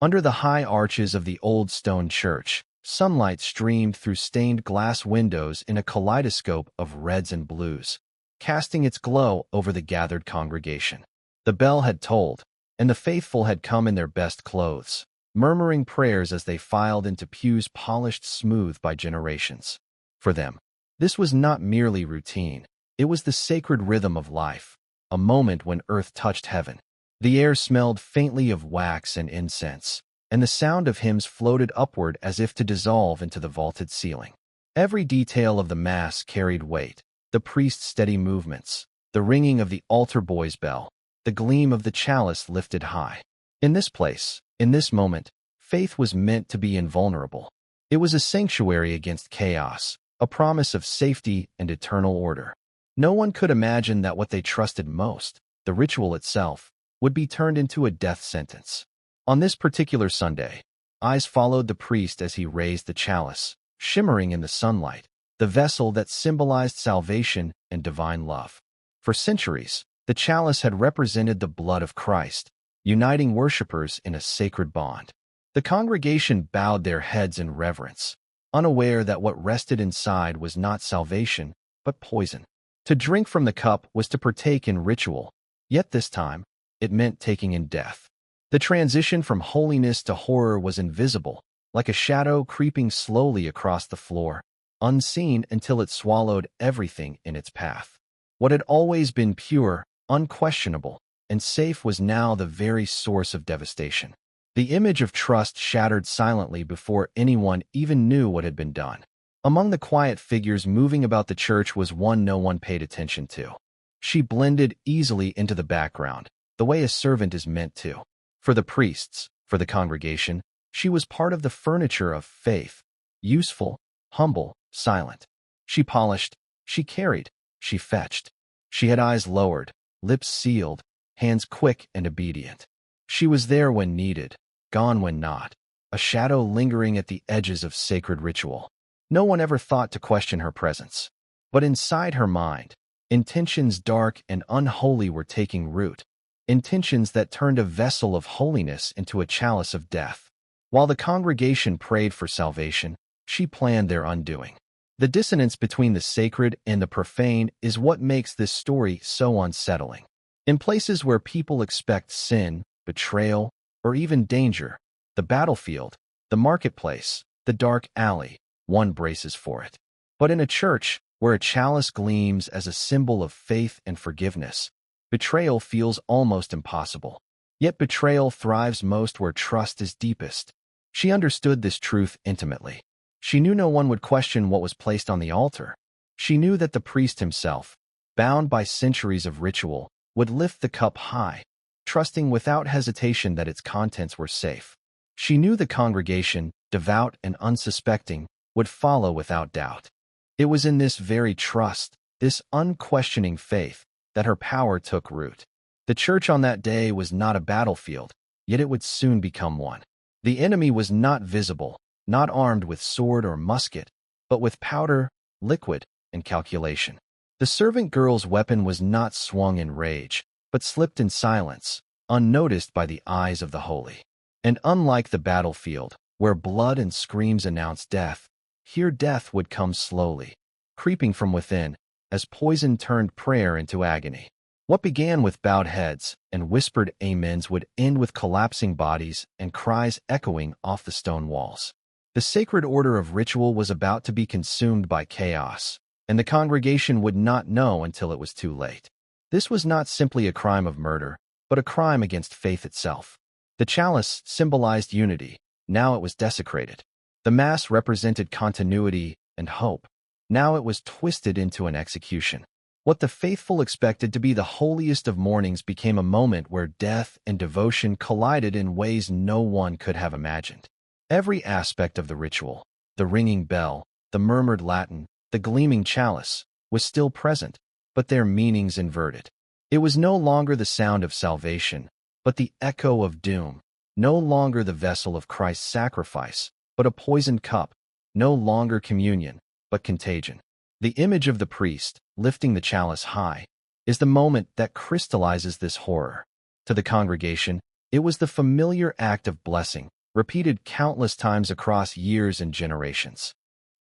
Under the high arches of the old stone church, sunlight streamed through stained glass windows in a kaleidoscope of reds and blues, casting its glow over the gathered congregation. The bell had tolled, and the faithful had come in their best clothes, murmuring prayers as they filed into pews polished smooth by generations. For them, this was not merely routine. It was the sacred rhythm of life, a moment when earth touched heaven. The air smelled faintly of wax and incense, and the sound of hymns floated upward as if to dissolve into the vaulted ceiling. Every detail of the Mass carried weight: the priest's steady movements, the ringing of the altar boy's bell, the gleam of the chalice lifted high. In this place, in this moment, faith was meant to be invulnerable. It was a sanctuary against chaos, a promise of safety and eternal order. No one could imagine that what they trusted most, the ritual itself, would be turned into a death sentence. On this particular Sunday, eyes followed the priest as he raised the chalice, shimmering in the sunlight, the vessel that symbolized salvation and divine love. For centuries, the chalice had represented the blood of Christ, uniting worshippers in a sacred bond. The congregation bowed their heads in reverence, unaware that what rested inside was not salvation, but poison. To drink from the cup was to partake in ritual, yet this time, it meant taking in death. The transition from holiness to horror was invisible, like a shadow creeping slowly across the floor, unseen until it swallowed everything in its path. What had always been pure, unquestionable, and safe was now the very source of devastation. The image of trust shattered silently before anyone even knew what had been done. Among the quiet figures moving about the church was one no one paid attention to. She blended easily into the background, the way a servant is meant to. For the priests, for the congregation, she was part of the furniture of faith, useful, humble, silent. She polished, she carried, she fetched. She had eyes lowered, lips sealed, hands quick and obedient. She was there when needed, gone when not, a shadow lingering at the edges of sacred ritual. No one ever thought to question her presence. But inside her mind, intentions dark and unholy were taking root, intentions that turned a vessel of holiness into a chalice of death. While the congregation prayed for salvation, she planned their undoing. The dissonance between the sacred and the profane is what makes this story so unsettling. In places where people expect sin, betrayal, or even danger, the battlefield, the marketplace, the dark alley, one braces for it. But in a church, where a chalice gleams as a symbol of faith and forgiveness, betrayal feels almost impossible. Yet betrayal thrives most where trust is deepest. She understood this truth intimately. She knew no one would question what was placed on the altar. She knew that the priest himself, bound by centuries of ritual, would lift the cup high, trusting without hesitation that its contents were safe. She knew the congregation, devout and unsuspecting, would follow without doubt. It was in this very trust, this unquestioning faith, that her power took root. The church on that day was not a battlefield, yet it would soon become one. The enemy was not visible, not armed with sword or musket, but with powder, liquid, and calculation. The servant girl's weapon was not swung in rage, but slipped in silence, unnoticed by the eyes of the holy. And unlike the battlefield, where blood and screams announced death, here death would come slowly, creeping from within, as poison turned prayer into agony. What began with bowed heads and whispered amens would end with collapsing bodies and cries echoing off the stone walls. The sacred order of ritual was about to be consumed by chaos, and the congregation would not know until it was too late. This was not simply a crime of murder, but a crime against faith itself. The chalice symbolized unity. Now it was desecrated. The Mass represented continuity and hope. Now it was twisted into an execution. What the faithful expected to be the holiest of mornings became a moment where death and devotion collided in ways no one could have imagined. Every aspect of the ritual, the ringing bell, the murmured Latin, the gleaming chalice, was still present, but their meanings inverted. It was no longer the sound of salvation, but the echo of doom. No longer the vessel of Christ's sacrifice, but a poisoned cup. No longer communion, but contagion. The image of the priest, lifting the chalice high, is the moment that crystallizes this horror. To the congregation, It was the familiar act of blessing, repeated countless times across years and generations.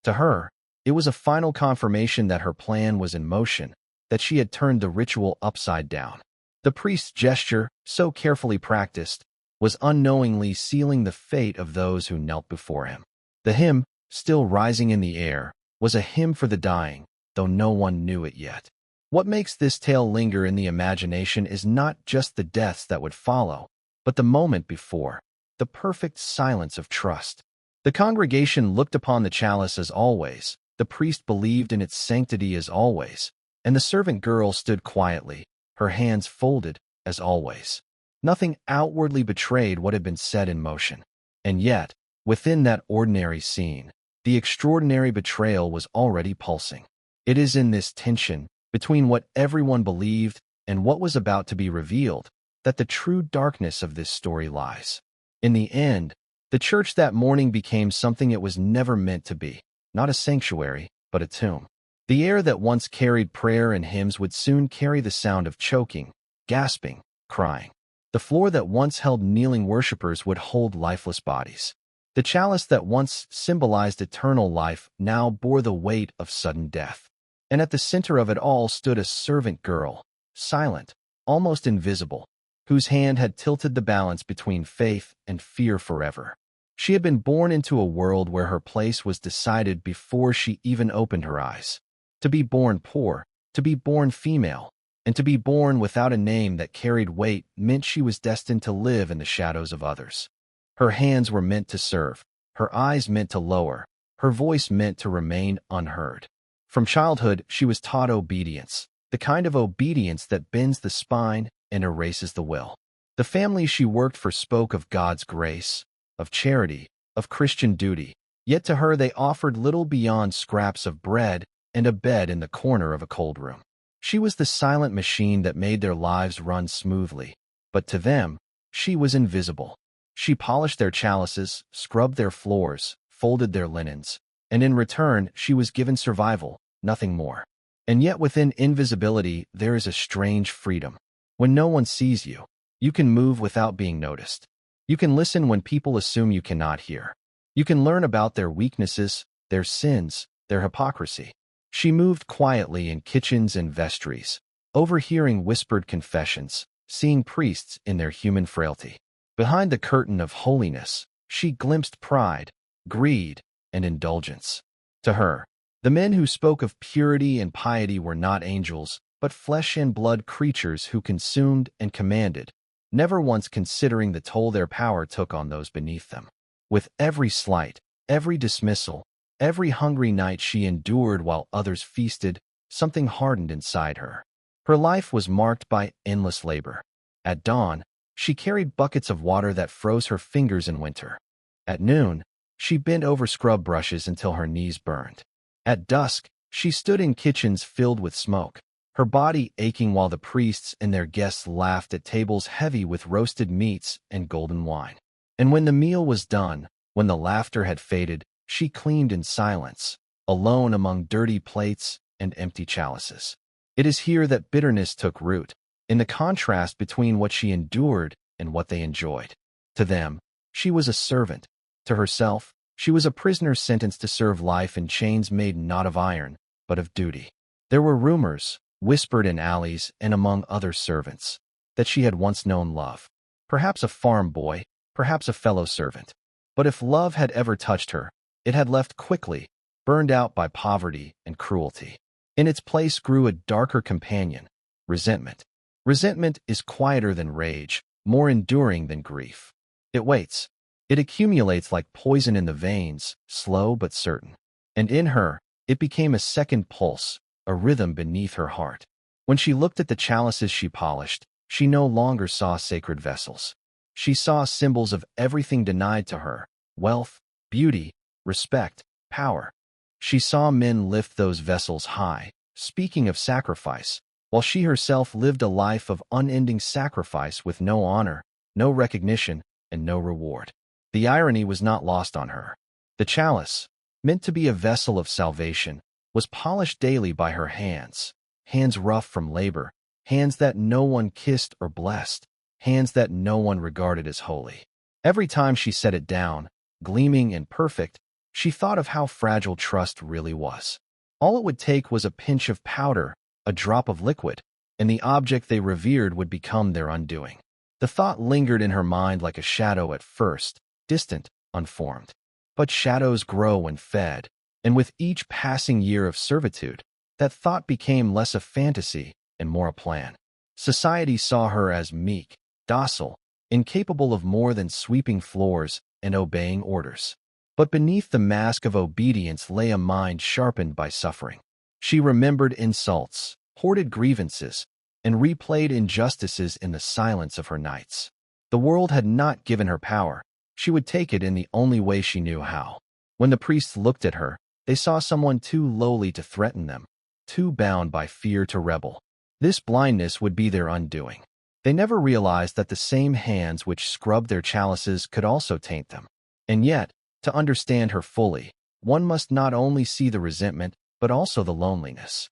To her, it was a final confirmation that her plan was in motion, that she had turned the ritual upside down. The priest's gesture, so carefully practiced, was unknowingly sealing the fate of those who knelt before him. The hymn, still rising in the air, was a hymn for the dying, though no one knew it yet. What makes this tale linger in the imagination is not just the deaths that would follow, but the moment before, the perfect silence of trust. The congregation looked upon the chalice as always, the priest believed in its sanctity as always, and the servant girl stood quietly, her hands folded, as always. Nothing outwardly betrayed what had been set in motion. And yet, within that ordinary scene, the extraordinary betrayal was already pulsing. It is in this tension, between what everyone believed and what was about to be revealed, that the true darkness of this story lies. In the end, the church that morning became something it was never meant to be, not a sanctuary, but a tomb. The air that once carried prayer and hymns would soon carry the sound of choking, gasping, crying. The floor that once held kneeling worshippers would hold lifeless bodies. The chalice that once symbolized eternal life now bore the weight of sudden death. And at the center of it all stood a servant girl, silent, almost invisible, whose hand had tilted the balance between faith and fear forever. She had been born into a world where her place was decided before she even opened her eyes. To be born poor, to be born female, and to be born without a name that carried weight meant she was destined to live in the shadows of others. Her hands were meant to serve, her eyes meant to lower, her voice meant to remain unheard. From childhood, she was taught obedience, the kind of obedience that bends the spine and erases the will. The family she worked for spoke of God's grace, of charity, of Christian duty, yet to her they offered little beyond scraps of bread and a bed in the corner of a cold room. She was the silent machine that made their lives run smoothly, but to them, she was invisible. She polished their chalices, scrubbed their floors, folded their linens, and in return she was given survival, nothing more. And yet within invisibility there is a strange freedom. When no one sees you, you can move without being noticed. You can listen when people assume you cannot hear. You can learn about their weaknesses, their sins, their hypocrisy. She moved quietly in kitchens and vestries, overhearing whispered confessions, seeing priests in their human frailty. Behind the curtain of holiness, she glimpsed pride, greed, and indulgence. To her, the men who spoke of purity and piety were not angels, but flesh and blood creatures who consumed and commanded, never once considering the toll their power took on those beneath them. With every slight, every dismissal, every hungry night she endured while others feasted, something hardened inside her. Her life was marked by endless labor. At dawn, she carried buckets of water that froze her fingers in winter. At noon, she bent over scrub brushes until her knees burned. At dusk, she stood in kitchens filled with smoke, her body aching while the priests and their guests laughed at tables heavy with roasted meats and golden wine. And when the meal was done, when the laughter had faded, she cleaned in silence, alone among dirty plates and empty chalices. It is here that bitterness took root, in the contrast between what she endured and what they enjoyed. To them, she was a servant. To herself, she was a prisoner sentenced to serve life in chains made not of iron, but of duty. There were rumors, whispered in alleys and among other servants, that she had once known love. Perhaps a farm boy, perhaps a fellow servant. But if love had ever touched her, it had left quickly, burned out by poverty and cruelty. In its place grew a darker companion, resentment. Resentment is quieter than rage, more enduring than grief. It waits. It accumulates like poison in the veins, slow but certain. And in her, it became a second pulse, a rhythm beneath her heart. When she looked at the chalices she polished, she no longer saw sacred vessels. She saw symbols of everything denied to her: wealth, beauty, respect, power. She saw men lift those vessels high, speaking of sacrifice, while she herself lived a life of unending sacrifice with no honor, no recognition, and no reward. The irony was not lost on her. The chalice, meant to be a vessel of salvation, was polished daily by her hands, hands rough from labor, hands that no one kissed or blessed, hands that no one regarded as holy. Every time she set it down, gleaming and perfect, she thought of how fragile trust really was. All it would take was a pinch of powder, a drop of liquid, and the object they revered would become their undoing. The thought lingered in her mind like a shadow at first, distant, unformed. But shadows grow and fed, and with each passing year of servitude, that thought became less a fantasy and more a plan. Society saw her as meek, docile, incapable of more than sweeping floors and obeying orders. But beneath the mask of obedience lay a mind sharpened by suffering. She remembered insults, hoarded grievances, and replayed injustices in the silence of her nights. The world had not given her power. She would take it in the only way she knew how. When the priests looked at her, they saw someone too lowly to threaten them, too bound by fear to rebel. This blindness would be their undoing. They never realized that the same hands which scrubbed their chalices could also taint them. And yet, to understand her fully, one must not only see the resentment, but also the loneliness.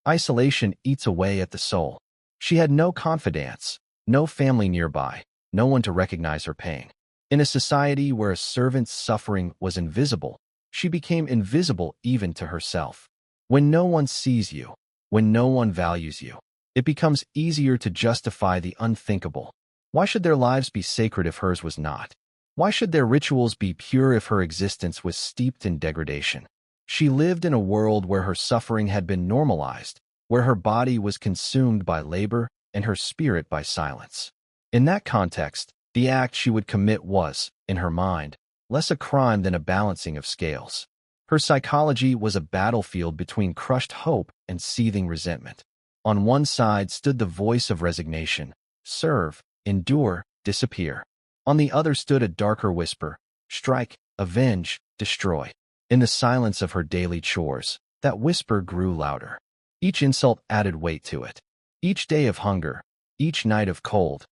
Isolation eats away at the soul. She had no confidants, no family nearby, no one to recognize her pain. In a society where a servant's suffering was invisible, she became invisible even to herself. When no one sees you, when no one values you, it becomes easier to justify the unthinkable. Why should their lives be sacred if hers was not? Why should their rituals be pure if her existence was steeped in degradation? She lived in a world where her suffering had been normalized, where her body was consumed by labor and her spirit by silence. In that context, the act she would commit was, in her mind, less a crime than a balancing of scales. Her psychology was a battlefield between crushed hope and seething resentment. On one side stood the voice of resignation: serve, endure, disappear. On the other stood a darker whisper: strike, avenge, destroy. In the silence of her daily chores, that whisper grew louder. Each insult added weight to it. Each day of hunger, each night of cold,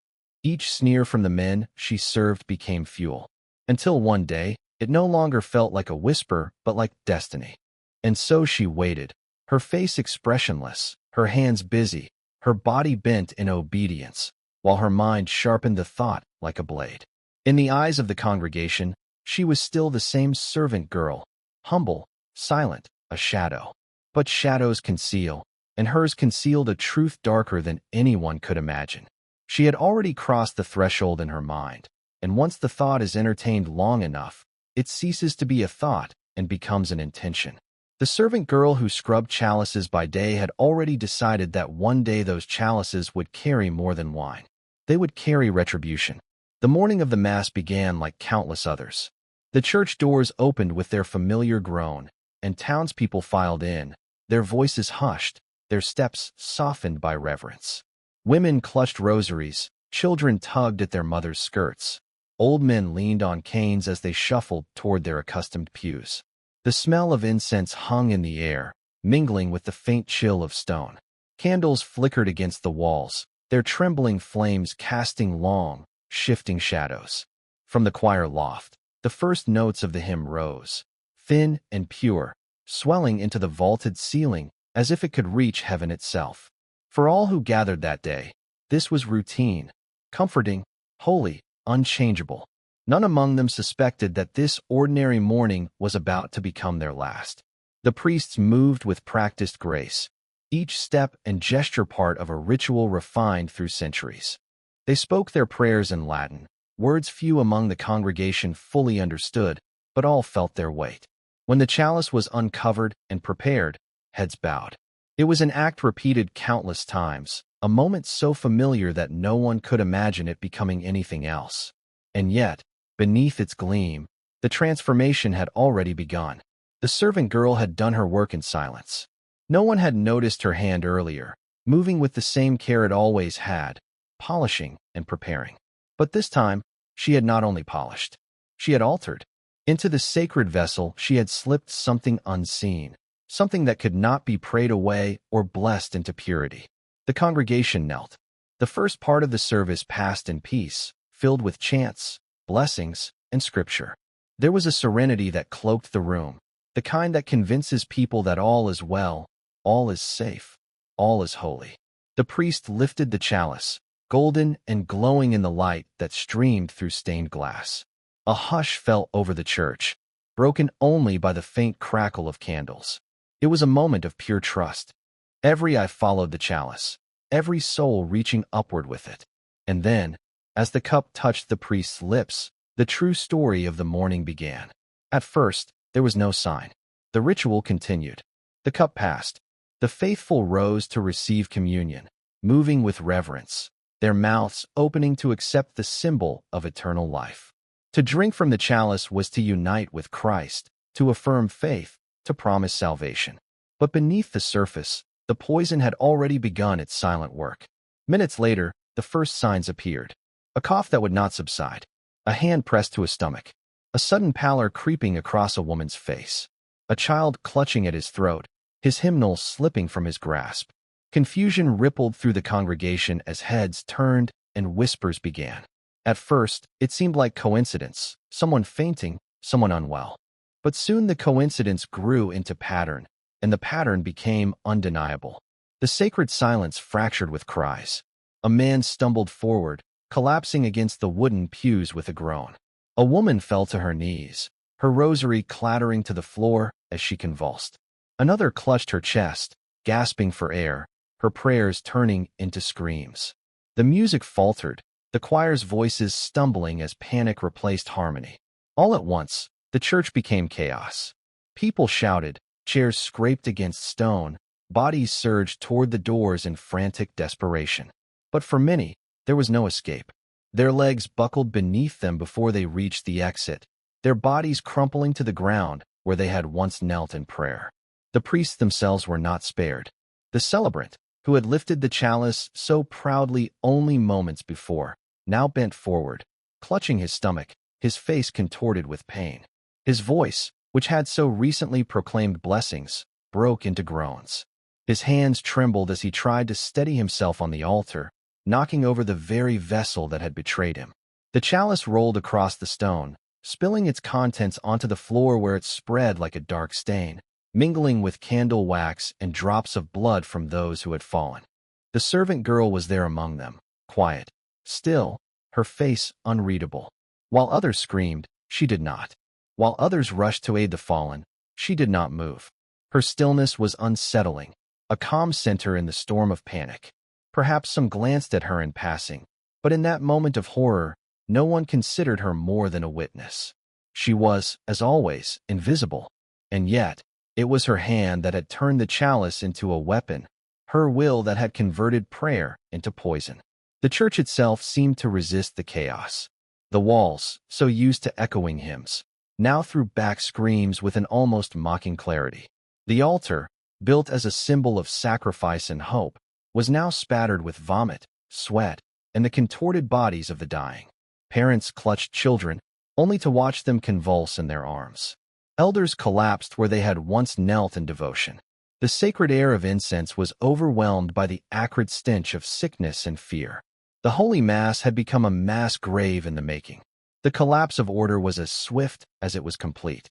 each sneer from the men she served became fuel. Until one day, it no longer felt like a whisper, but like destiny. And so she waited, her face expressionless, her hands busy, her body bent in obedience, while her mind sharpened the thought like a blade. In the eyes of the congregation, she was still the same servant girl, humble, silent, a shadow. But shadows conceal, and hers concealed a truth darker than anyone could imagine. She had already crossed the threshold in her mind, and once the thought is entertained long enough, it ceases to be a thought and becomes an intention. The servant girl who scrubbed chalices by day had already decided that one day those chalices would carry more than wine. They would carry retribution. The morning of the Mass began like countless others. The church doors opened with their familiar groan, and townspeople filed in, their voices hushed, their steps softened by reverence. Women clutched rosaries, children tugged at their mothers' skirts. Old men leaned on canes as they shuffled toward their accustomed pews. The smell of incense hung in the air, mingling with the faint chill of stone. Candles flickered against the walls, their trembling flames casting long, shifting shadows. From the choir loft, the first notes of the hymn rose, thin and pure, swelling into the vaulted ceiling as if it could reach heaven itself. For all who gathered that day, this was routine, comforting, holy, unchangeable. None among them suspected that this ordinary morning was about to become their last. The priests moved with practiced grace, each step and gesture part of a ritual refined through centuries. They spoke their prayers in Latin, words few among the congregation fully understood, but all felt their weight. When the chalice was uncovered and prepared, heads bowed. It was an act repeated countless times, a moment so familiar that no one could imagine it becoming anything else. And yet, beneath its gleam, the transformation had already begun. The servant girl had done her work in silence. No one had noticed her hand earlier, moving with the same care it always had, polishing and preparing. But this time, she had not only polished, she had altered. Into the sacred vessel she had slipped something unseen, something that could not be prayed away or blessed into purity. The congregation knelt. The first part of the service passed in peace, filled with chants, blessings, and scripture. There was a serenity that cloaked the room, the kind that convinces people that all is well, all is safe, all is holy. The priest lifted the chalice, golden and glowing in the light that streamed through stained glass. A hush fell over the church, broken only by the faint crackle of candles. It was a moment of pure trust. Every eye followed the chalice, every soul reaching upward with it. And then, as the cup touched the priest's lips, the true story of the morning began. At first, there was no sign. The ritual continued. The cup passed. The faithful rose to receive communion, moving with reverence, their mouths opening to accept the symbol of eternal life. To drink from the chalice was to unite with Christ, to affirm faith, to promise salvation. But beneath the surface, the poison had already begun its silent work. Minutes later, the first signs appeared. A cough that would not subside, a hand pressed to his stomach, a sudden pallor creeping across a woman's face, a child clutching at his throat, his hymnal slipping from his grasp. Confusion rippled through the congregation as heads turned and whispers began. At first, it seemed like coincidence, someone fainting, someone unwell. But soon the coincidence grew into pattern, and the pattern became undeniable. The sacred silence fractured with cries. A man stumbled forward, collapsing against the wooden pews with a groan. A woman fell to her knees, her rosary clattering to the floor as she convulsed. Another clutched her chest, gasping for air, her prayers turning into screams. The music faltered, the choir's voices stumbling as panic replaced harmony. All at once, the church became chaos. People shouted, chairs scraped against stone, bodies surged toward the doors in frantic desperation. But for many, there was no escape. Their legs buckled beneath them before they reached the exit, their bodies crumpling to the ground where they had once knelt in prayer. The priests themselves were not spared. The celebrant, who had lifted the chalice so proudly only moments before, now bent forward, clutching his stomach, his face contorted with pain. His voice, which had so recently proclaimed blessings, broke into groans. His hands trembled as he tried to steady himself on the altar, knocking over the very vessel that had betrayed him. The chalice rolled across the stone, spilling its contents onto the floor where it spread like a dark stain, mingling with candle wax and drops of blood from those who had fallen. The servant girl was there among them, quiet, still, her face unreadable. While others screamed, she did not. While others rushed to aid the fallen, she did not move. Her stillness was unsettling, a calm center in the storm of panic. Perhaps some glanced at her in passing, but in that moment of horror, no one considered her more than a witness. She was, as always, invisible, and yet, it was her hand that had turned the chalice into a weapon, her will that had converted prayer into poison. The church itself seemed to resist the chaos. The walls, so used to echoing hymns, now threw back screams with an almost mocking clarity. The altar, built as a symbol of sacrifice and hope, was now spattered with vomit, sweat, and the contorted bodies of the dying. Parents clutched children, only to watch them convulse in their arms. Elders collapsed where they had once knelt in devotion. The sacred air of incense was overwhelmed by the acrid stench of sickness and fear. The Holy Mass had become a mass grave in the making. The collapse of order was as swift as it was complete.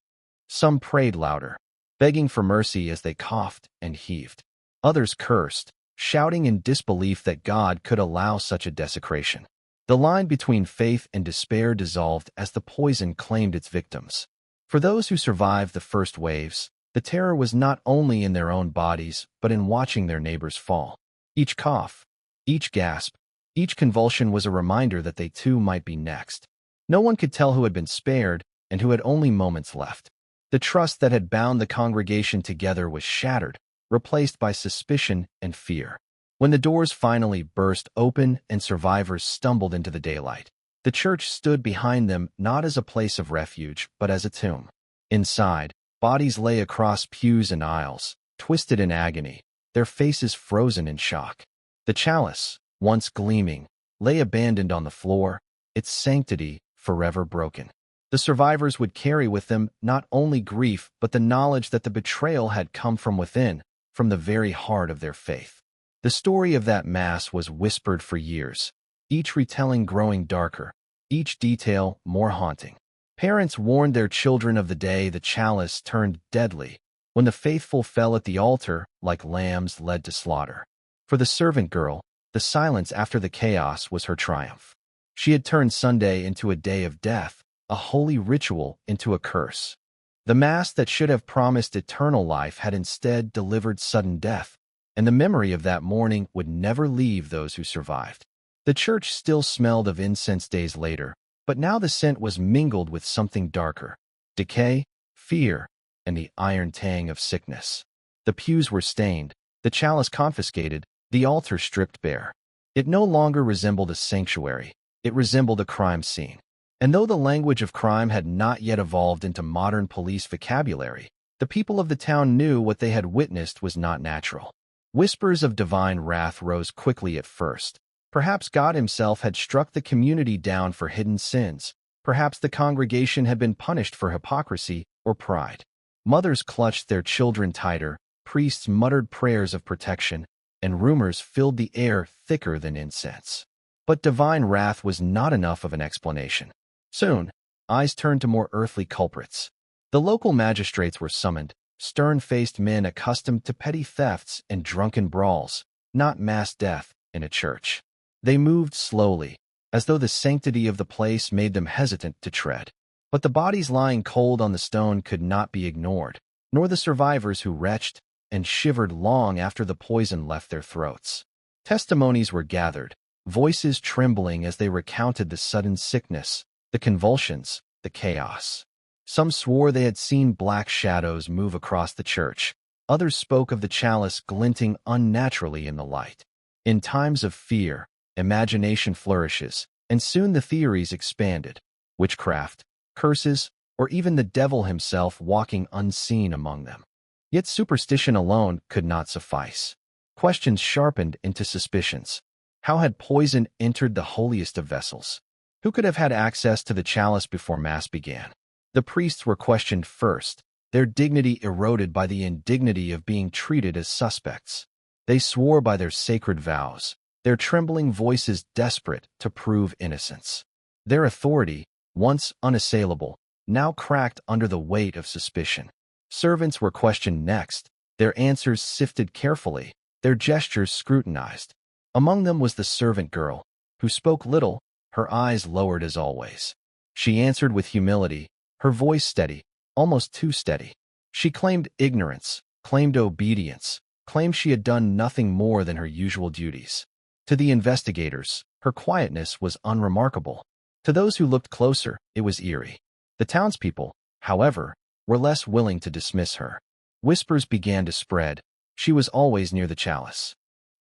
Some prayed louder, begging for mercy as they coughed and heaved. Others cursed, shouting in disbelief that God could allow such a desecration. The line between faith and despair dissolved as the poison claimed its victims. For those who survived the first waves, the terror was not only in their own bodies, but in watching their neighbors fall. Each cough, each gasp, each convulsion was a reminder that they too might be next. No one could tell who had been spared and who had only moments left. The trust that had bound the congregation together was shattered, replaced by suspicion and fear. When the doors finally burst open and survivors stumbled into the daylight, the church stood behind them not as a place of refuge, but as a tomb. Inside, bodies lay across pews and aisles, twisted in agony, their faces frozen in shock. The chalice, once gleaming, lay abandoned on the floor, its sanctity forever broken. The survivors would carry with them not only grief but the knowledge that the betrayal had come from within, from the very heart of their faith. The story of that Mass was whispered for years, each retelling growing darker, each detail more haunting. Parents warned their children of the day the chalice turned deadly, when the faithful fell at the altar like lambs led to slaughter. For the servant girl, The silence after the chaos was her triumph. She had turned Sunday into a day of death, a holy ritual into a curse. The Mass that should have promised eternal life had instead delivered sudden death, and the memory of that morning would never leave those who survived. The church still smelled of incense days later, but now the scent was mingled with something darker: decay, fear, and the iron tang of sickness. The pews were stained, the chalice confiscated, the altar stripped bare. It no longer resembled a sanctuary, it resembled a crime scene. And though the language of crime had not yet evolved into modern police vocabulary, the people of the town knew what they had witnessed was not natural. Whispers of divine wrath rose quickly at first. Perhaps God himself had struck the community down for hidden sins. Perhaps the congregation had been punished for hypocrisy or pride. Mothers clutched their children tighter, priests muttered prayers of protection, and rumors filled the air thicker than incense. But divine wrath was not enough of an explanation. Soon, eyes turned to more earthly culprits. The local magistrates were summoned, stern-faced men accustomed to petty thefts and drunken brawls, not mass death in a church. They moved slowly, as though the sanctity of the place made them hesitant to tread. But the bodies lying cold on the stone could not be ignored, nor the survivors who retched and shivered long after the poison left their throats. Testimonies were gathered, voices trembling as they recounted the sudden sickness, the convulsions, the chaos. Some swore they had seen black shadows move across the church. Others spoke of the chalice glinting unnaturally in the light. In times of fear, imagination flourishes, and soon the theories expanded: witchcraft, curses, or even the devil himself walking unseen among them. Yet superstition alone could not suffice. Questions sharpened into suspicions. How had poison entered the holiest of vessels? Who could have had access to the chalice before Mass began? The priests were questioned first, their dignity eroded by the indignity of being treated as suspects. They swore by their sacred vows, their trembling voices desperate to prove innocence. Their authority, once unassailable, now cracked under the weight of suspicion. Servants were questioned next, their answers sifted carefully, their gestures scrutinized. Among them was the servant girl, who spoke little, her eyes lowered as always. She answered with humility, her voice steady, almost too steady. She claimed ignorance, claimed obedience, claimed she had done nothing more than her usual duties. To the investigators, her quietness was unremarkable. To those who looked closer, it was eerie. The townspeople, however, were less willing to dismiss her. Whispers began to spread. She was always near the chalice.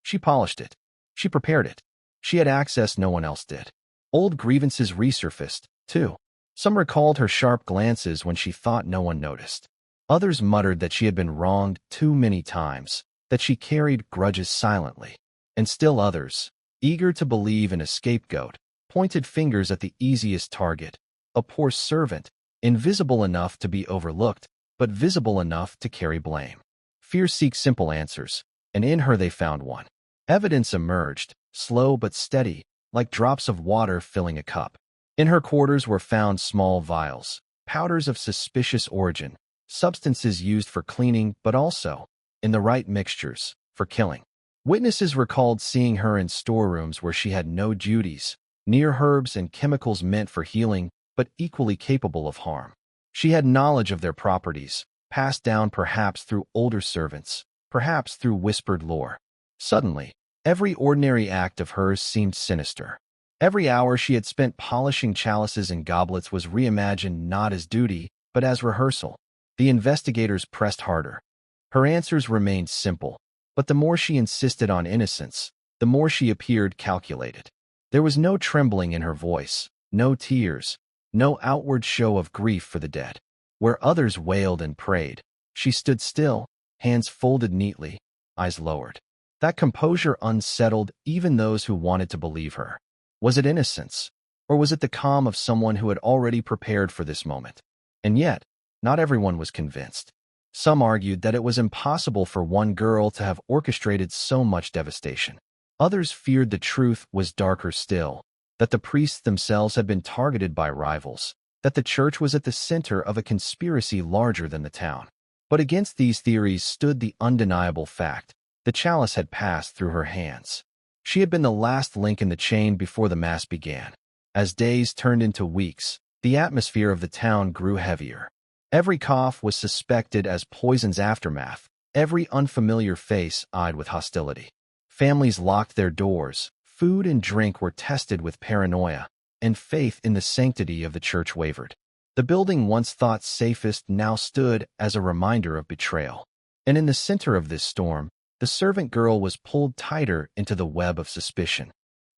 She polished it. She prepared it. She had access no one else did. Old grievances resurfaced, too. Some recalled her sharp glances when she thought no one noticed. Others muttered that she had been wronged too many times, that she carried grudges silently. And still others, eager to believe in a scapegoat, pointed fingers at the easiest target: a poor servant, invisible enough to be overlooked, but visible enough to carry blame. Fear seeks simple answers, and in her they found one. Evidence emerged, slow but steady, like drops of water filling a cup. In her quarters were found small vials, powders of suspicious origin, substances used for cleaning but also, in the right mixtures, for killing. Witnesses recalled seeing her in storerooms where she had no duties, near herbs and chemicals meant for healing, but equally capable of harm. She had knowledge of their properties, passed down perhaps through older servants, perhaps through whispered lore. Suddenly, every ordinary act of hers seemed sinister. Every hour she had spent polishing chalices and goblets was reimagined not as duty, but as rehearsal. The investigators pressed harder. Her answers remained simple, but the more she insisted on innocence, the more she appeared calculated. There was no trembling in her voice, no tears, no outward show of grief for the dead. Where others wailed and prayed, she stood still, hands folded neatly, eyes lowered. That composure unsettled even those who wanted to believe her. Was it innocence, or was it the calm of someone who had already prepared for this moment? And yet, not everyone was convinced. Some argued that it was impossible for one girl to have orchestrated so much devastation. Others feared the truth was darker still, that the priests themselves had been targeted by rivals, that the church was at the center of a conspiracy larger than the town. But against these theories stood the undeniable fact: the chalice had passed through her hands. She had been the last link in the chain before the Mass began. As days turned into weeks, the atmosphere of the town grew heavier. Every cough was suspected as poison's aftermath, every unfamiliar face eyed with hostility. Families locked their doors, food and drink were tested with paranoia, and faith in the sanctity of the church wavered. The building once thought safest now stood as a reminder of betrayal. And in the center of this storm, the servant girl was pulled tighter into the web of suspicion.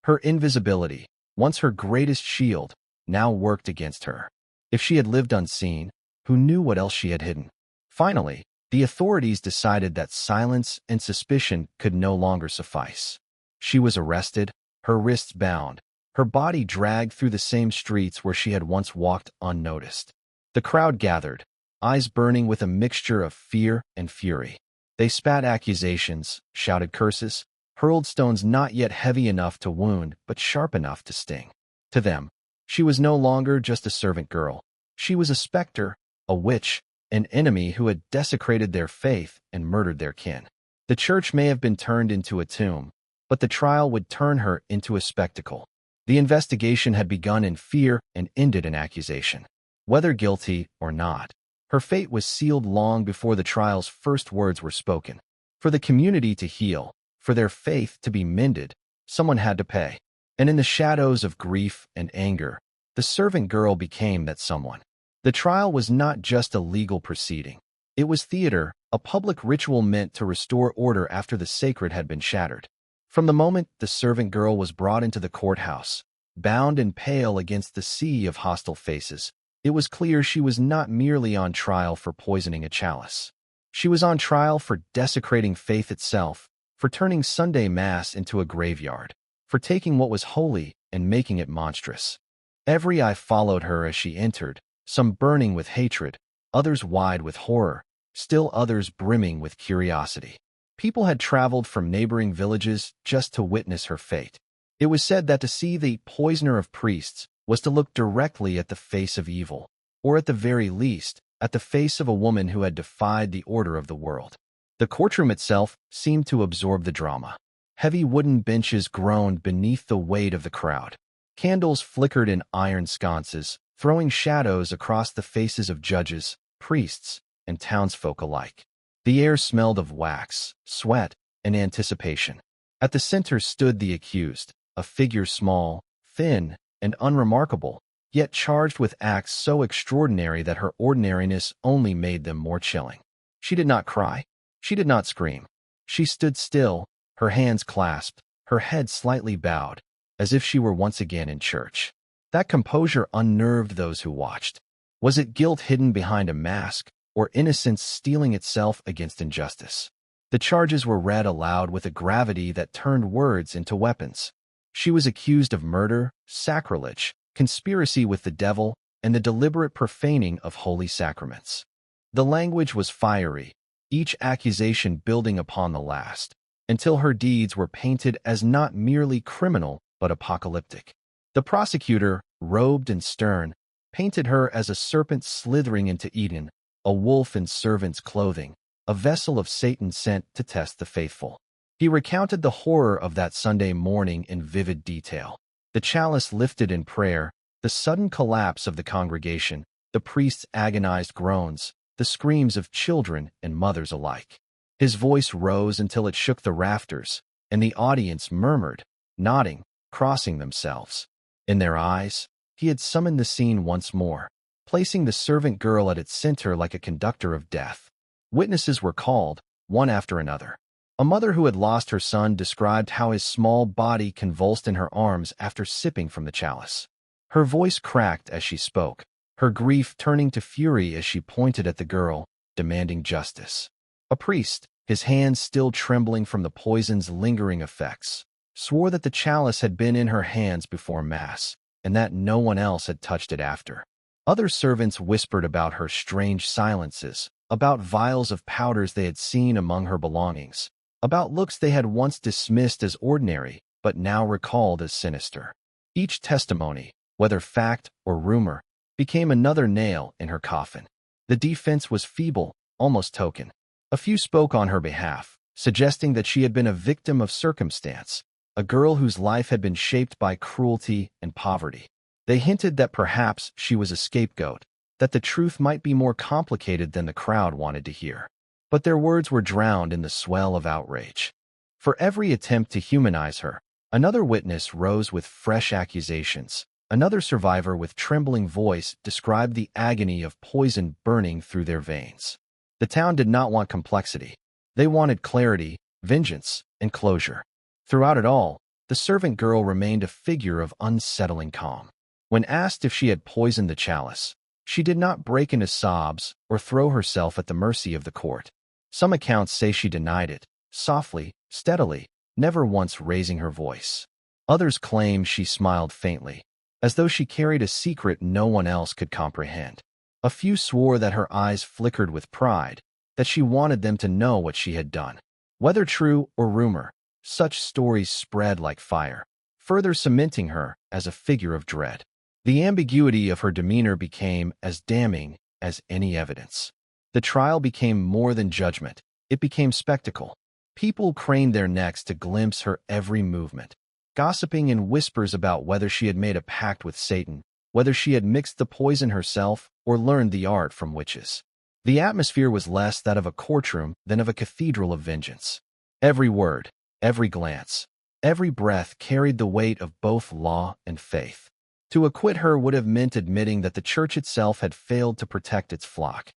Her invisibility, once her greatest shield, now worked against her. If she had lived unseen, who knew what else she had hidden? Finally, the authorities decided that silence and suspicion could no longer suffice. She was arrested, her wrists bound, her body dragged through the same streets where she had once walked unnoticed. The crowd gathered, eyes burning with a mixture of fear and fury. They spat accusations, shouted curses, hurled stones not yet heavy enough to wound but sharp enough to sting. To them, she was no longer just a servant girl. She was a specter, a witch, an enemy who had desecrated their faith and murdered their kin. The church may have been turned into a tomb, but the trial would turn her into a spectacle. The investigation had begun in fear and ended in accusation. Whether guilty or not, her fate was sealed long before the trial's first words were spoken. For the community to heal, for their faith to be mended, someone had to pay. And in the shadows of grief and anger, the servant girl became that someone. The trial was not just a legal proceeding. It was theater, a public ritual meant to restore order after the sacred had been shattered. From the moment the servant girl was brought into the courthouse, bound and pale against the sea of hostile faces, it was clear she was not merely on trial for poisoning a chalice. She was on trial for desecrating faith itself, for turning Sunday Mass into a graveyard, for taking what was holy and making it monstrous. Every eye followed her as she entered, some burning with hatred, others wide with horror, still others brimming with curiosity. People had traveled from neighboring villages just to witness her fate. It was said that to see the poisoner of priests was to look directly at the face of evil, or at the very least, at the face of a woman who had defied the order of the world. The courtroom itself seemed to absorb the drama. Heavy wooden benches groaned beneath the weight of the crowd. Candles flickered in iron sconces, throwing shadows across the faces of judges, priests, and townsfolk alike. The air smelled of wax, sweat, and anticipation. At the center stood the accused, a figure small, thin, and unremarkable, yet charged with acts so extraordinary that her ordinariness only made them more chilling. She did not cry. She did not scream. She stood still, her hands clasped, her head slightly bowed, as if she were once again in church. That composure unnerved those who watched. Was it guilt hidden behind a mask, or innocence steeling itself against injustice? The charges were read aloud with a gravity that turned words into weapons. She was accused of murder, sacrilege, conspiracy with the devil, and the deliberate profaning of holy sacraments. The language was fiery, each accusation building upon the last, until her deeds were painted as not merely criminal but apocalyptic. The prosecutor, robed and stern, painted her as a serpent slithering into Eden, a wolf in servant's clothing, a vessel of Satan sent to test the faithful. He recounted the horror of that Sunday morning in vivid detail. The chalice lifted in prayer, the sudden collapse of the congregation, the priest's agonized groans, the screams of children and mothers alike. His voice rose until it shook the rafters, and the audience murmured, nodding, crossing themselves. In their eyes, he had summoned the scene once more, placing the servant girl at its center like a conductor of death. Witnesses were called, one after another. A mother who had lost her son described how his small body convulsed in her arms after sipping from the chalice. Her voice cracked as she spoke, her grief turning to fury as she pointed at the girl, demanding justice. A priest, his hands still trembling from the poison's lingering effects, swore that the chalice had been in her hands before Mass, and that no one else had touched it after. Other servants whispered about her strange silences, about vials of powders they had seen among her belongings, about looks they had once dismissed as ordinary, but now recalled as sinister. Each testimony, whether fact or rumor, became another nail in her coffin. The defense was feeble, almost token. A few spoke on her behalf, suggesting that she had been a victim of circumstance, a girl whose life had been shaped by cruelty and poverty. They hinted that perhaps she was a scapegoat, that the truth might be more complicated than the crowd wanted to hear. But their words were drowned in the swell of outrage. For every attempt to humanize her, another witness rose with fresh accusations. Another survivor with trembling voice described the agony of poison burning through their veins. The town did not want complexity. They wanted clarity, vengeance, and closure. Throughout it all, the servant girl remained a figure of unsettling calm. When asked if she had poisoned the chalice, she did not break into sobs or throw herself at the mercy of the court. Some accounts say she denied it, softly, steadily, never once raising her voice. Others claim she smiled faintly, as though she carried a secret no one else could comprehend. A few swore that her eyes flickered with pride, that she wanted them to know what she had done. Whether true or rumor, such stories spread like fire, further cementing her as a figure of dread. The ambiguity of her demeanor became as damning as any evidence. The trial became more than judgment. It became spectacle. People craned their necks to glimpse her every movement, gossiping in whispers about whether she had made a pact with Satan, whether she had mixed the poison herself or learned the art from witches. The atmosphere was less that of a courtroom than of a cathedral of vengeance. Every word, every glance, every breath carried the weight of both law and faith. To acquit her would have meant admitting that the church itself had failed to protect its flock.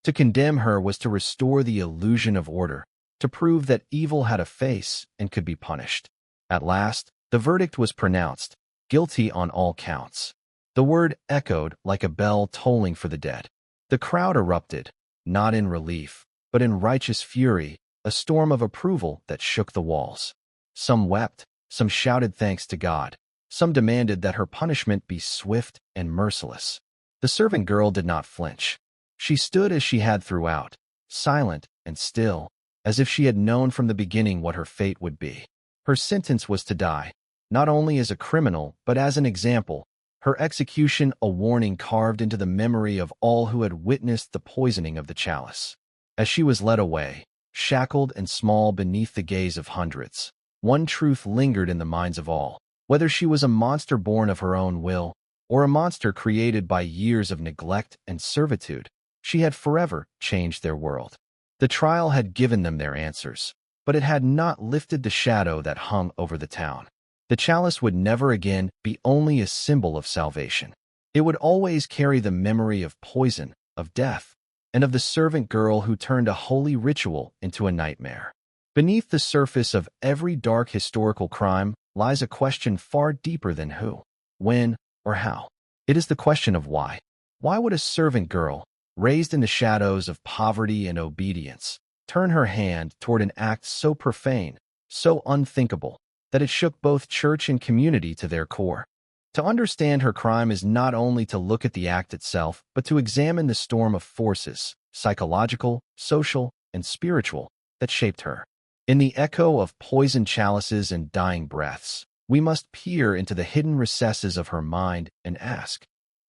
To condemn her was to restore the illusion of order, to prove that evil had a face and could be punished. At last, the verdict was pronounced, guilty on all counts. The word echoed like a bell tolling for the dead. The crowd erupted, not in relief, but in righteous fury, a storm of approval that shook the walls. Some wept, some shouted thanks to God, some demanded that her punishment be swift and merciless. The servant girl did not flinch. She stood as she had throughout, silent and still, as if she had known from the beginning what her fate would be. Her sentence was to die, not only as a criminal but as an example, her execution a warning carved into the memory of all who had witnessed the poisoning of the chalice. As she was led away, shackled and small beneath the gaze of hundreds, one truth lingered in the minds of all. Whether she was a monster born of her own will, or a monster created by years of neglect and servitude, she had forever changed their world. The trial had given them their answers, but it had not lifted the shadow that hung over the town. The chalice would never again be only a symbol of salvation. It would always carry the memory of poison, of death, and of the servant girl who turned a holy ritual into a nightmare. Beneath the surface of every dark historical crime lies a question far deeper than who, when, or how. It is the question of why. Why would a servant girl, raised in the shadows of poverty and obedience, turn her hand toward an act so profane, so unthinkable, that it shook both church and community to their core? To understand her crime is not only to look at the act itself, but to examine the storm of forces, psychological, social, and spiritual, that shaped her. In the echo of poisoned chalices and dying breaths, we must peer into the hidden recesses of her mind and ask,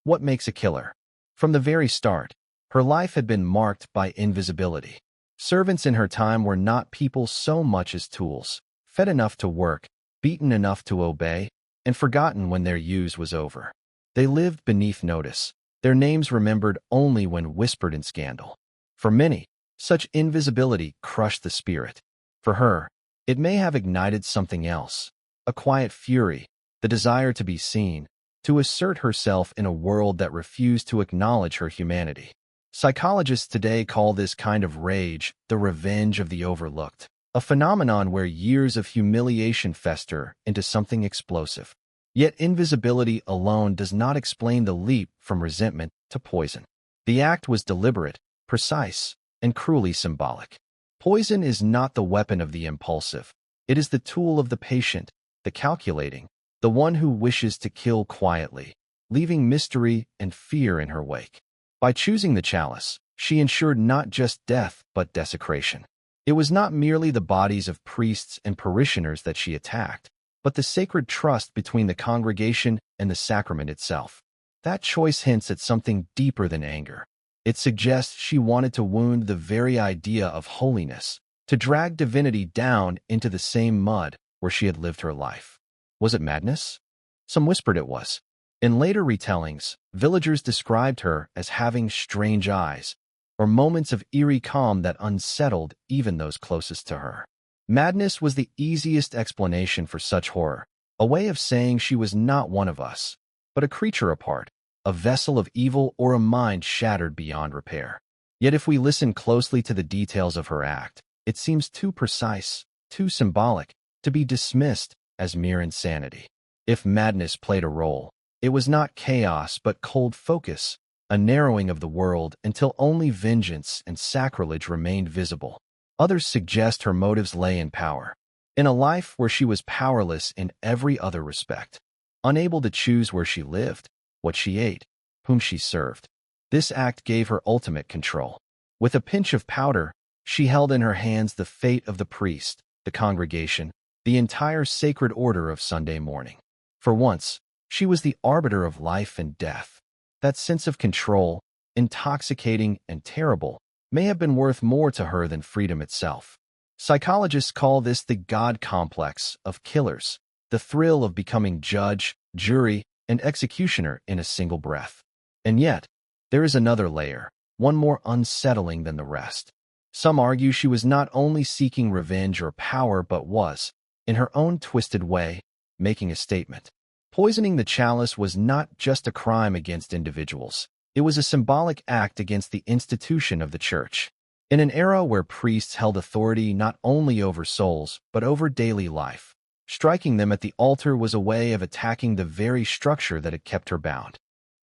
what makes a killer? From the very start, her life had been marked by invisibility. Servants in her time were not people so much as tools, fed enough to work, beaten enough to obey, and forgotten when their use was over. They lived beneath notice, their names remembered only when whispered in scandal. For many, such invisibility crushed the spirit. For her, it may have ignited something else, a quiet fury, the desire to be seen, to assert herself in a world that refused to acknowledge her humanity. Psychologists today call this kind of rage the revenge of the overlooked, a phenomenon where years of humiliation fester into something explosive. Yet invisibility alone does not explain the leap from resentment to poison. The act was deliberate, precise, and cruelly symbolic. Poison is not the weapon of the impulsive. It is the tool of the patient, the calculating, the one who wishes to kill quietly, leaving mystery and fear in her wake. By choosing the chalice, she ensured not just death but desecration. It was not merely the bodies of priests and parishioners that she attacked, but the sacred trust between the congregation and the sacrament itself. That choice hints at something deeper than anger. It suggests she wanted to wound the very idea of holiness, to drag divinity down into the same mud where she had lived her life. Was it madness? Some whispered it was. In later retellings, villagers described her as having strange eyes, or moments of eerie calm that unsettled even those closest to her. Madness was the easiest explanation for such horror, a way of saying she was not one of us, but a creature apart, a vessel of evil or a mind shattered beyond repair. Yet if we listen closely to the details of her act, it seems too precise, too symbolic, to be dismissed as mere insanity. If madness played a role, it was not chaos but cold focus, a narrowing of the world until only vengeance and sacrilege remained visible. Others suggest her motives lay in power, in a life where she was powerless in every other respect, unable to choose where she lived, what she ate, whom she served. This act gave her ultimate control. With a pinch of powder, she held in her hands the fate of the priest, the congregation, the entire sacred order of Sunday morning. For once, she was the arbiter of life and death. That sense of control, intoxicating and terrible, may have been worth more to her than freedom itself. Psychologists call this the God complex of killers, the thrill of becoming judge, jury, and executioner in a single breath. And yet, there is another layer, one more unsettling than the rest. Some argue she was not only seeking revenge or power but was, in her own twisted way, making a statement. Poisoning the chalice was not just a crime against individuals. It was a symbolic act against the institution of the church. In an era where priests held authority not only over souls but over daily life, striking them at the altar was a way of attacking the very structure that had kept her bound.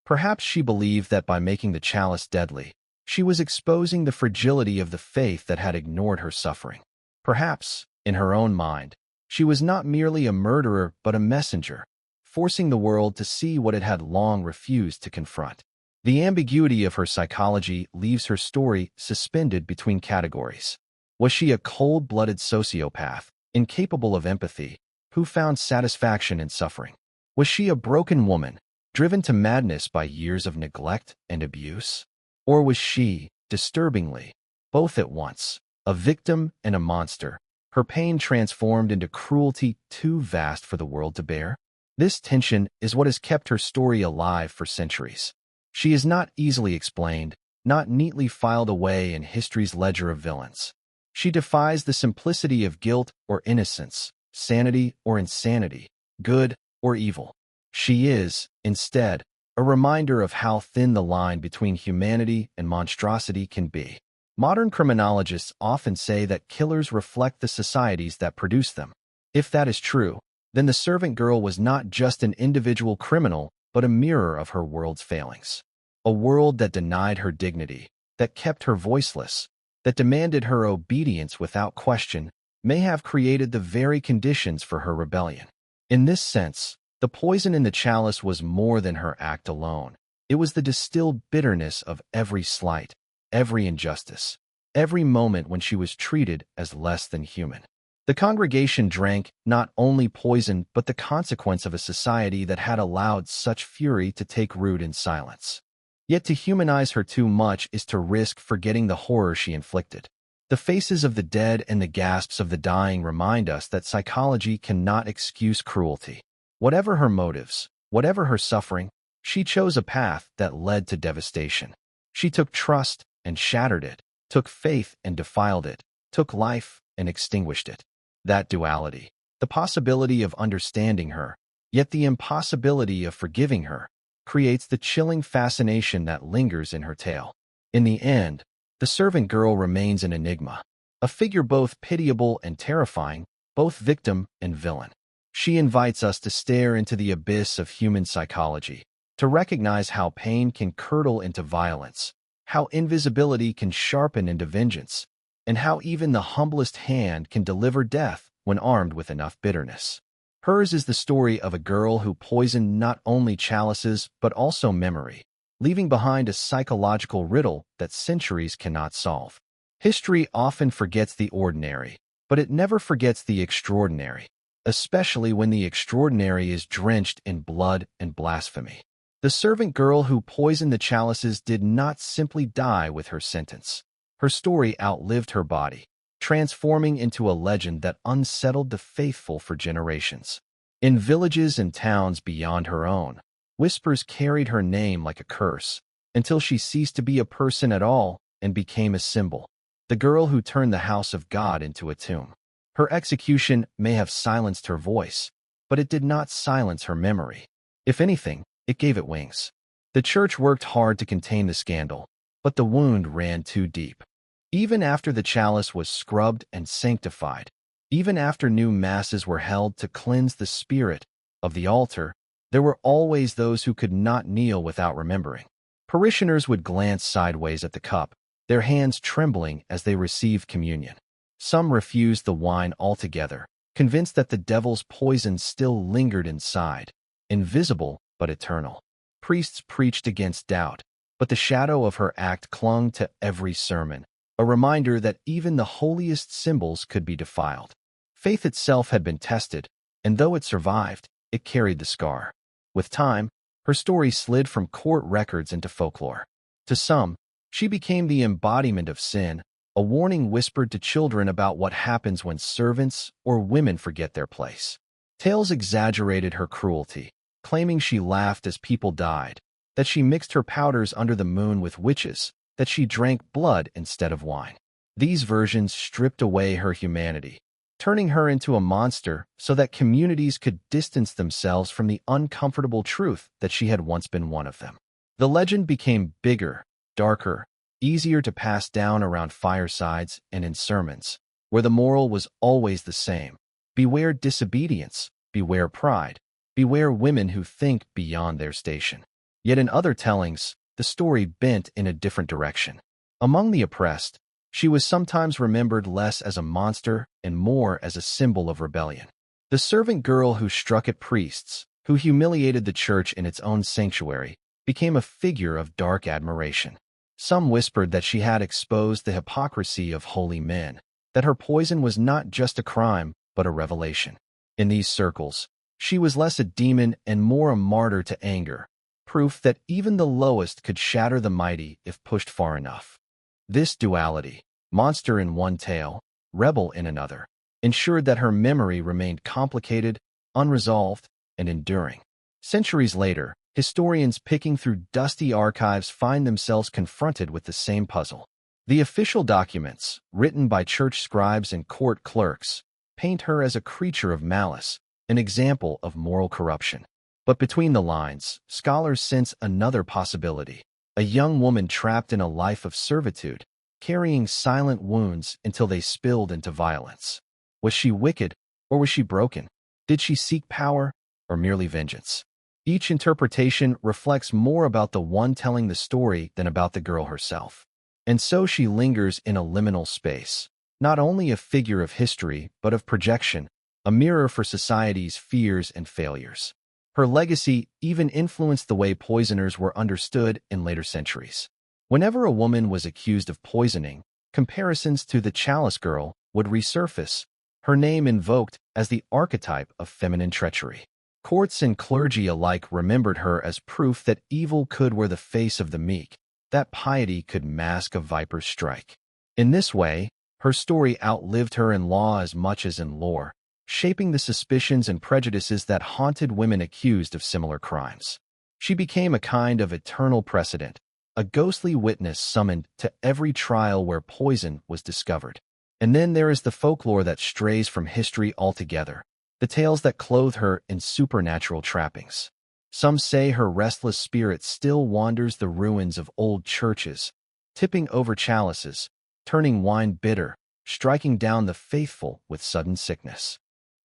Perhaps she believed that by making the chalice deadly, she was exposing the fragility of the faith that had ignored her suffering. Perhaps, in her own mind, she was not merely a murderer but a messenger, forcing the world to see what it had long refused to confront. The ambiguity of her psychology leaves her story suspended between categories. Was she a cold-blooded sociopath, incapable of empathy, who found satisfaction in suffering? Was she a broken woman, driven to madness by years of neglect and abuse? Or was she, disturbingly, both at once, a victim and a monster, her pain transformed into cruelty too vast for the world to bear? This tension is what has kept her story alive for centuries. She is not easily explained, not neatly filed away in history's ledger of villains. She defies the simplicity of guilt or innocence, sanity or insanity, good or evil. She is, instead, a reminder of how thin the line between humanity and monstrosity can be. Modern criminologists often say that killers reflect the societies that produce them. If that is true, then the servant girl was not just an individual criminal, but a mirror of her world's failings. A world that denied her dignity, that kept her voiceless, that demanded her obedience without question, may have created the very conditions for her rebellion. In this sense, the poison in the chalice was more than her act alone. It was the distilled bitterness of every slight, every injustice, every moment when she was treated as less than human. The congregation drank not only poison but the consequence of a society that had allowed such fury to take root in silence. Yet to humanize her too much is to risk forgetting the horror she inflicted. The faces of the dead and the gasps of the dying remind us that psychology cannot excuse cruelty. Whatever her motives, whatever her suffering, she chose a path that led to devastation. She took trust and shattered it, took faith and defiled it, took life and extinguished it. That duality, the possibility of understanding her, yet the impossibility of forgiving her, creates the chilling fascination that lingers in her tale. In the end, the servant girl remains an enigma, a figure both pitiable and terrifying, both victim and villain. She invites us to stare into the abyss of human psychology, to recognize how pain can curdle into violence, how invisibility can sharpen into vengeance, and how even the humblest hand can deliver death when armed with enough bitterness. Hers is the story of a girl who poisoned not only chalices but also memory, leaving behind a psychological riddle that centuries cannot solve. History often forgets the ordinary, but it never forgets the extraordinary, especially when the extraordinary is drenched in blood and blasphemy. The servant girl who poisoned the chalices did not simply die with her sentence. Her story outlived her body. transforming into a legend that unsettled the faithful for generations. In villages and towns beyond her own, whispers carried her name like a curse, until she ceased to be a person at all and became a symbol, the girl who turned the house of God into a tomb. Her execution may have silenced her voice, but it did not silence her memory. If anything, it gave it wings. The church worked hard to contain the scandal, but the wound ran too deep. Even after the chalice was scrubbed and sanctified, even after new masses were held to cleanse the spirit of the altar, there were always those who could not kneel without remembering. Parishioners would glance sideways at the cup, their hands trembling as they received communion. Some refused the wine altogether, convinced that the devil's poison still lingered inside, invisible but eternal. Priests preached against doubt, but the shadow of her act clung to every sermon, a reminder that even the holiest symbols could be defiled. Faith itself had been tested, and though it survived, it carried the scar. With time, her story slid from court records into folklore. To some, she became the embodiment of sin, a warning whispered to children about what happens when servants or women forget their place. Tales exaggerated her cruelty, claiming she laughed as people died, that she mixed her powders under the moon with witches, that she drank blood instead of wine. These versions stripped away her humanity, turning her into a monster so that communities could distance themselves from the uncomfortable truth that she had once been one of them. The legend became bigger, darker, easier to pass down around firesides and in sermons, where the moral was always the same. Beware disobedience, beware pride, beware women who think beyond their station. Yet in other tellings, the story bent in a different direction. Among the oppressed, she was sometimes remembered less as a monster and more as a symbol of rebellion. The servant girl who struck at priests, who humiliated the church in its own sanctuary, became a figure of dark admiration. Some whispered that she had exposed the hypocrisy of holy men, that her poison was not just a crime, but a revelation. In these circles, she was less a demon and more a martyr to anger, proof that even the lowest could shatter the mighty if pushed far enough. This duality, monster in one tale, rebel in another, ensured that her memory remained complicated, unresolved, and enduring. Centuries later, historians picking through dusty archives find themselves confronted with the same puzzle. The official documents, written by church scribes and court clerks, paint her as a creature of malice, an example of moral corruption. But between the lines, scholars sense another possibility: a young woman trapped in a life of servitude, carrying silent wounds until they spilled into violence. Was she wicked, or was she broken? Did she seek power, or merely vengeance? Each interpretation reflects more about the one telling the story than about the girl herself. And so she lingers in a liminal space, not only a figure of history, but of projection, a mirror for society's fears and failures. Her legacy even influenced the way poisoners were understood in later centuries. Whenever a woman was accused of poisoning, comparisons to the Chalice girl would resurface, her name invoked as the archetype of feminine treachery. Courts and clergy alike remembered her as proof that evil could wear the face of the meek, that piety could mask a viper's strike. In this way, her story outlived her in law as much as in lore, shaping the suspicions and prejudices that haunted women accused of similar crimes. She became a kind of eternal precedent, a ghostly witness summoned to every trial where poison was discovered. And then there is the folklore that strays from history altogether, the tales that clothe her in supernatural trappings. Some say her restless spirit still wanders the ruins of old churches, tipping over chalices, turning wine bitter, striking down the faithful with sudden sickness.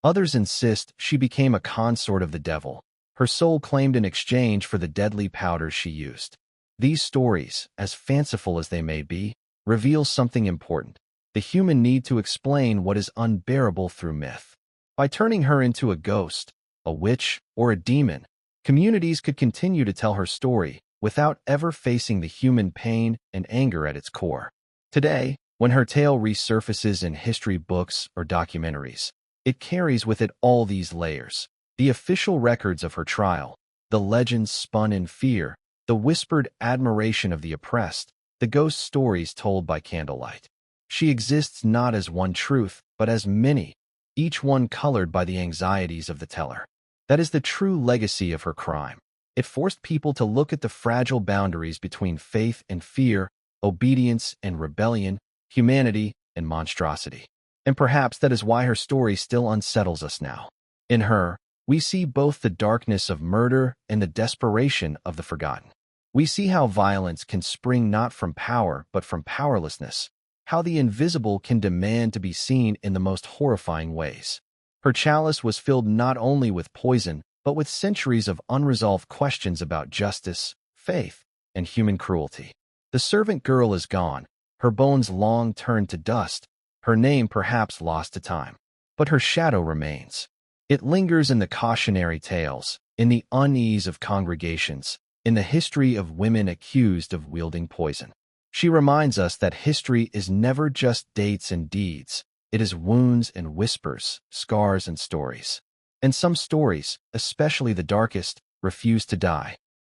Others insist she became a consort of the devil, her soul claimed in exchange for the deadly powders she used. These stories, as fanciful as they may be, reveal something important: the human need to explain what is unbearable through myth. By turning her into a ghost, a witch, or a demon, communities could continue to tell her story without ever facing the human pain and anger at its core. Today, when her tale resurfaces in history books or documentaries, it carries with it all these layers: the official records of her trial, the legends spun in fear, the whispered admiration of the oppressed, the ghost stories told by candlelight. She exists not as one truth, but as many, each one colored by the anxieties of the teller. That is the true legacy of her crime. It forced people to look at the fragile boundaries between faith and fear, obedience and rebellion, humanity and monstrosity. And perhaps that is why her story still unsettles us now. In her, we see both the darkness of murder and the desperation of the forgotten. We see how violence can spring not from power but from powerlessness, how the invisible can demand to be seen in the most horrifying ways. Her chalice was filled not only with poison, but with centuries of unresolved questions about justice, faith, and human cruelty. The servant girl is gone, her bones long turned to dust, her name perhaps lost to time. But her shadow remains. It lingers in the cautionary tales, in the unease of congregations, in the history of women accused of wielding poison. She reminds us that history is never just dates and deeds. It is wounds and whispers, scars and stories. And some stories, especially the darkest, refuse to die.